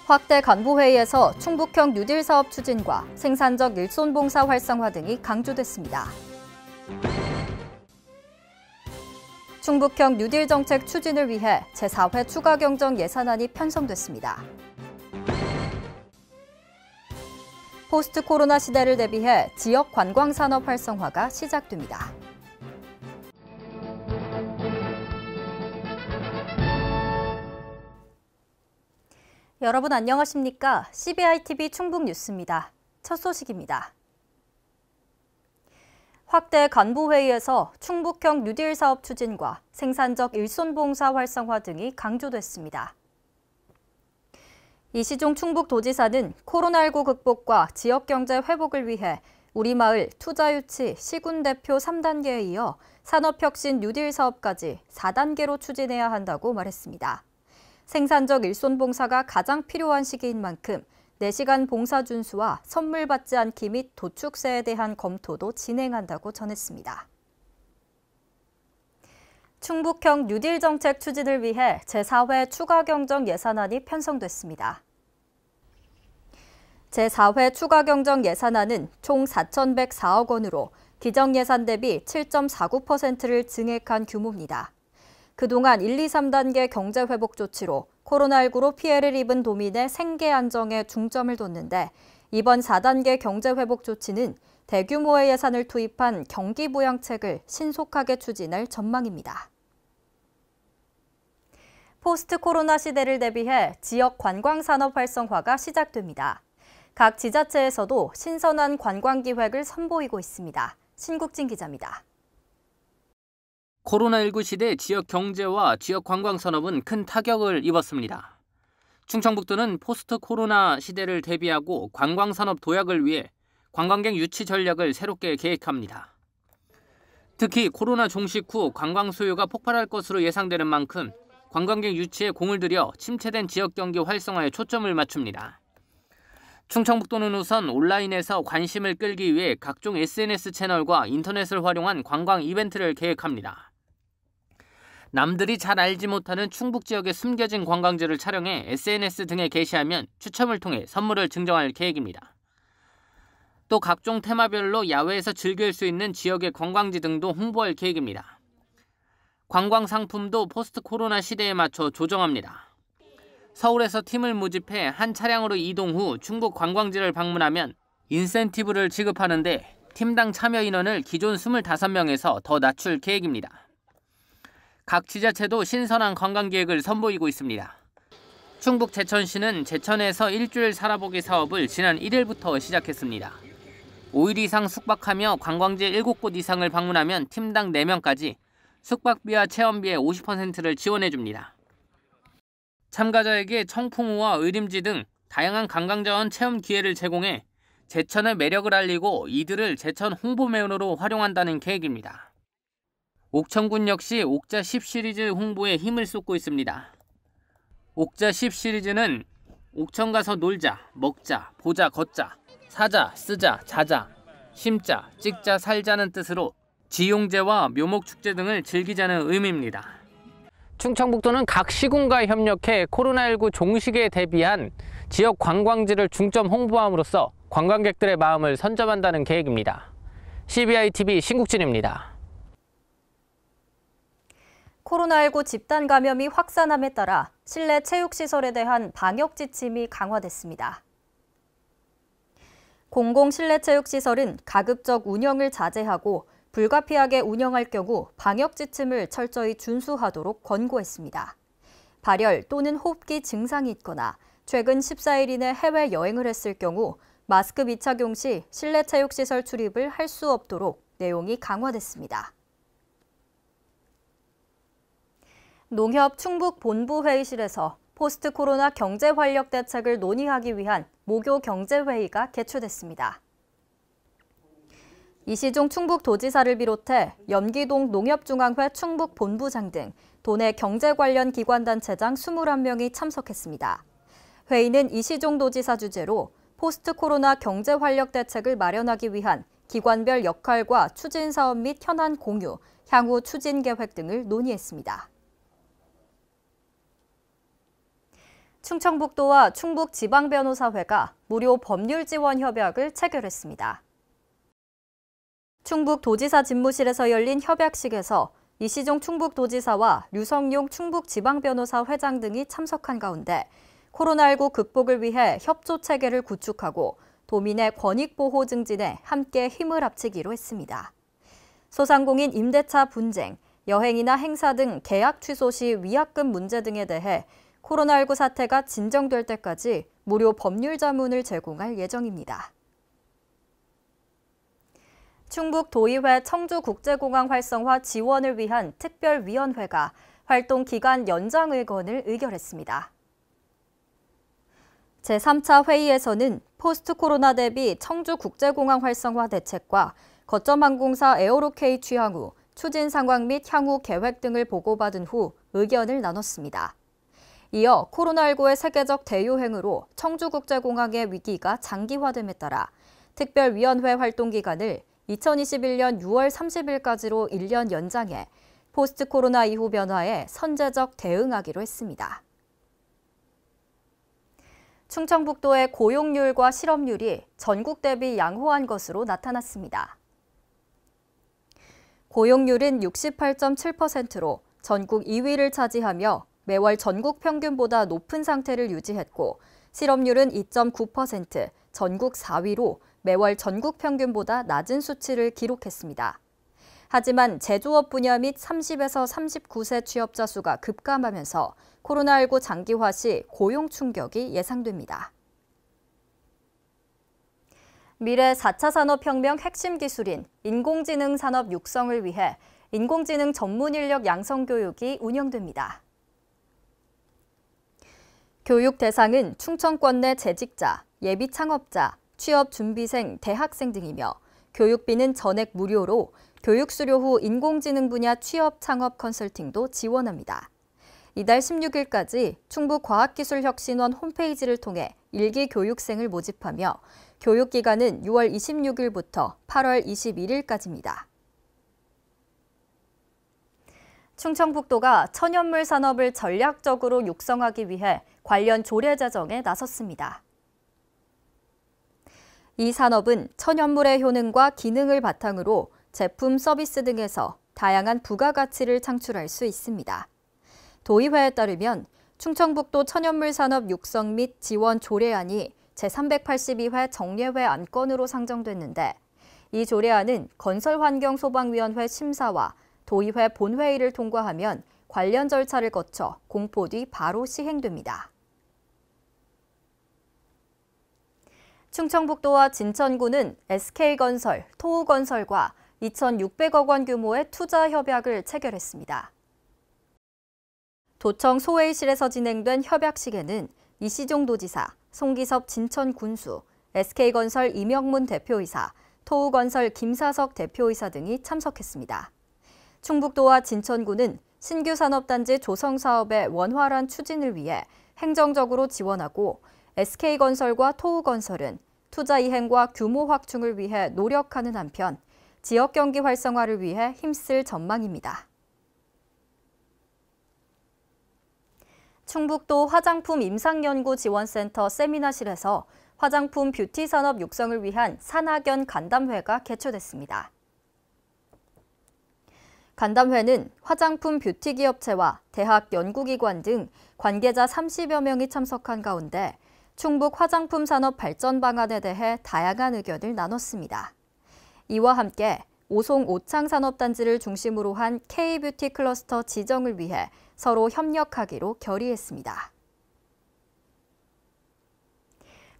확대 간부회의에서 충북형 뉴딜 사업 추진과 생산적 일손봉사 활성화 등이 강조됐습니다. 충북형 뉴딜 정책 추진을 위해 제4회 추가 경정 예산안이 편성됐습니다. 포스트 코로나 시대를 대비해 지역 관광 산업 활성화가 시작됩니다. 여러분 안녕하십니까? CBI-TV 충북 뉴스입니다. 첫 소식입니다. 확대 간부회의에서 충북형 뉴딜 사업 추진과 생산적 일손봉사 활성화 등이 강조됐습니다. 이시종 충북도지사는 코로나19 극복과 지역경제 회복을 위해 우리마을 투자유치 시군대표 3단계에 이어 산업혁신 뉴딜 사업까지 4단계로 추진해야 한다고 말했습니다. 생산적 일손봉사가 가장 필요한 시기인 만큼 4시간 봉사 준수와 선물 받지 않기 및 도축세에 대한 검토도 진행한다고 전했습니다. 충북형 뉴딜 정책 추진을 위해 제4회 추가 경정 예산안이 편성됐습니다. 제4회 추가 경정 예산안은 총 4,104억 원으로 기정 예산 대비 7.49%를 증액한 규모입니다. 그동안 1, 2, 3단계 경제회복 조치로 코로나19로 피해를 입은 도민의 생계 안정에 중점을 뒀는데 이번 4단계 경제회복 조치는 대규모의 예산을 투입한 경기부양책을 신속하게 추진할 전망입니다. 포스트 코로나 시대를 대비해 지역 관광산업 활성화가 시작됩니다. 각 지자체에서도 신선한 관광 기획을 선보이고 있습니다. 신국진 기자입니다. 코로나19 시대 지역 경제와 지역 관광 산업은 큰 타격을 입었습니다. 충청북도는 포스트 코로나 시대를 대비하고 관광 산업 도약을 위해 관광객 유치 전략을 새롭게 계획합니다. 특히 코로나 종식 후 관광 수요가 폭발할 것으로 예상되는 만큼 관광객 유치에 공을 들여 침체된 지역 경기 활성화에 초점을 맞춥니다. 충청북도는 우선 온라인에서 관심을 끌기 위해 각종 SNS 채널과 인터넷을 활용한 관광 이벤트를 계획합니다. 남들이 잘 알지 못하는 충북 지역의 숨겨진 관광지를 촬영해 SNS 등에 게시하면 추첨을 통해 선물을 증정할 계획입니다. 또 각종 테마별로 야외에서 즐길 수 있는 지역의 관광지 등도 홍보할 계획입니다. 관광 상품도 포스트 코로나 시대에 맞춰 조정합니다. 서울에서 팀을 모집해 한 차량으로 이동 후 충북 관광지를 방문하면 인센티브를 지급하는데 팀당 참여 인원을 기존 25명에서 더 낮출 계획입니다. 각 지자체도 신선한 관광계획을 선보이고 있습니다. 충북 제천시는 제천에서 일주일 살아보기 사업을 지난 1일부터 시작했습니다. 5일 이상 숙박하며 관광지 7곳 이상을 방문하면 팀당 4명까지 숙박비와 체험비의 50%를 지원해줍니다. 참가자에게 청풍호와 의림지 등 다양한 관광자원 체험 기회를 제공해 제천의 매력을 알리고 이들을 제천 홍보면으로 활용한다는 계획입니다. 옥천군 역시 옥자 10 시리즈 홍보에 힘을 쏟고 있습니다. 옥자 10 시리즈는 옥천 가서 놀자, 먹자, 보자, 걷자, 사자, 쓰자, 자자, 심자, 찍자, 살자는 뜻으로 지용제와 묘목축제 등을 즐기자는 의미입니다. 충청북도는 각 시군과 협력해 코로나19 종식에 대비한 지역 관광지를 중점 홍보함으로써 관광객들의 마음을 선점한다는 계획입니다. CBI-TV 신국진입니다. 코로나19 집단 감염이 확산함에 따라 실내 체육시설에 대한 방역 지침이 강화됐습니다. 공공 실내 체육시설은 가급적 운영을 자제하고 불가피하게 운영할 경우 방역 지침을 철저히 준수하도록 권고했습니다. 발열 또는 호흡기 증상이 있거나 최근 14일 이내 해외여행을 했을 경우 마스크 미착용 시 실내 체육시설 출입을 할 수 없도록 내용이 강화됐습니다. 농협 충북 본부 회의실에서 포스트 코로나 경제 활력 대책을 논의하기 위한 목요 경제회의가 개최됐습니다. 이시종 충북도지사를 비롯해 연기동 농협중앙회 충북본부장 등 도내 경제 관련 기관단체장 21명이 참석했습니다. 회의는 이시종 도지사 주재로 포스트 코로나 경제 활력 대책을 마련하기 위한 기관별 역할과 추진 사업 및 현안 공유, 향후 추진 계획 등을 논의했습니다. 충청북도와 충북지방변호사회가 무료 법률 지원 협약을 체결했습니다. 충북도지사 집무실에서 열린 협약식에서 이시종 충북도지사와 류성용 충북지방변호사 회장 등이 참석한 가운데 코로나19 극복을 위해 협조 체계를 구축하고 도민의 권익보호 증진에 함께 힘을 합치기로 했습니다. 소상공인 임대차 분쟁, 여행이나 행사 등 계약 취소 시 위약금 문제 등에 대해 코로나19 사태가 진정될 때까지 무료 법률 자문을 제공할 예정입니다. 충북도의회 청주국제공항 활성화 지원을 위한 특별위원회가 활동 기간 연장 의건을 의결했습니다. 제3차 회의에서는 포스트 코로나 대비 청주국제공항 활성화 대책과 거점항공사 에어로케이 취항 후 추진 상황 및 향후 계획 등을 보고받은 후 의견을 나눴습니다. 이어 코로나19의 세계적 대유행으로 청주국제공항의 위기가 장기화됨에 따라 특별위원회 활동 기간을 2021년 6월 30일까지로 1년 연장해 포스트 코로나 이후 변화에 선제적 대응하기로 했습니다. 충청북도의 고용률과 실업률이 전국 대비 양호한 것으로 나타났습니다. 고용률은 68.7%로 전국 2위를 차지하며 매월 전국 평균보다 높은 상태를 유지했고 실업률은 2.9%, 전국 4위로 매월 전국 평균보다 낮은 수치를 기록했습니다. 하지만 제조업 분야 및 30에서 39세 취업자 수가 급감하면서 코로나19 장기화 시 고용 충격이 예상됩니다. 미래 4차 산업혁명 핵심 기술인 인공지능 산업 육성을 위해 인공지능 전문 인력 양성 교육이 운영됩니다. 교육 대상은 충청권 내 재직자, 예비 창업자, 취업 준비생, 대학생 등이며 교육비는 전액 무료로 교육 수료 후 인공지능 분야 취업 창업 컨설팅도 지원합니다. 이달 16일까지 충북과학기술혁신원 홈페이지를 통해 일기 교육생을 모집하며 교육기간은 6월 26일부터 8월 21일까지입니다. 충청북도가 천연물 산업을 전략적으로 육성하기 위해 관련 조례 제정에 나섰습니다. 이 산업은 천연물의 효능과 기능을 바탕으로 제품, 서비스 등에서 다양한 부가가치를 창출할 수 있습니다. 도의회에 따르면 충청북도 천연물 산업 육성 및 지원 조례안이 제382회 정례회 안건으로 상정됐는데 이 조례안은 건설환경소방위원회 심사와 도의회 본회의를 통과하면 관련 절차를 거쳐 공포 뒤 바로 시행됩니다. 충청북도와 진천구는 SK건설, 토우건설과 2,600억 원 규모의 투자 협약을 체결했습니다. 도청 소회의실에서 진행된 협약식에는 이시종 도지사, 송기섭 진천군수, SK건설 이명문 대표이사, 토우건설 김사석 대표이사 등이 참석했습니다. 충북도와 진천구는 신규 산업단지 조성 사업의 원활한 추진을 위해 행정적으로 지원하고 SK건설과 토우건설은 투자 이행과 규모 확충을 위해 노력하는 한편 지역 경기 활성화를 위해 힘쓸 전망입니다. 충북도 화장품 임상연구지원센터 세미나실에서 화장품 뷰티 산업 육성을 위한 산학연 간담회가 개최됐습니다. 간담회는 화장품 뷰티 기업체와 대학 연구기관 등 관계자 30여 명이 참석한 가운데 충북 화장품 산업 발전 방안에 대해 다양한 의견을 나눴습니다. 이와 함께 오송 오창 산업단지를 중심으로 한 K-뷰티 클러스터 지정을 위해 서로 협력하기로 결의했습니다.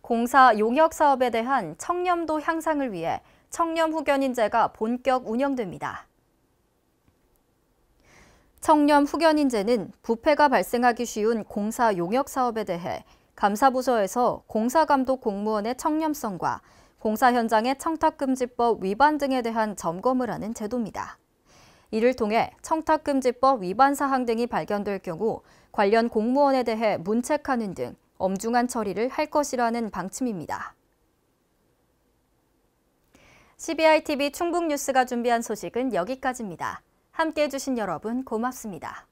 공사 용역 사업에 대한 청렴도 향상을 위해 청렴 후견인제가 본격 운영됩니다. 청렴 후견인제는 부패가 발생하기 쉬운 공사 용역 사업에 대해 감사부서에서 공사감독 공무원의 청렴성과 공사 현장의 청탁금지법 위반 등에 대한 점검을 하는 제도입니다. 이를 통해 청탁금지법 위반 사항 등이 발견될 경우 관련 공무원에 대해 문책하는 등 엄중한 처리를 할 것이라는 방침입니다. CBI TV 충북뉴스가 준비한 소식은 여기까지입니다. 함께해 주신 여러분 고맙습니다.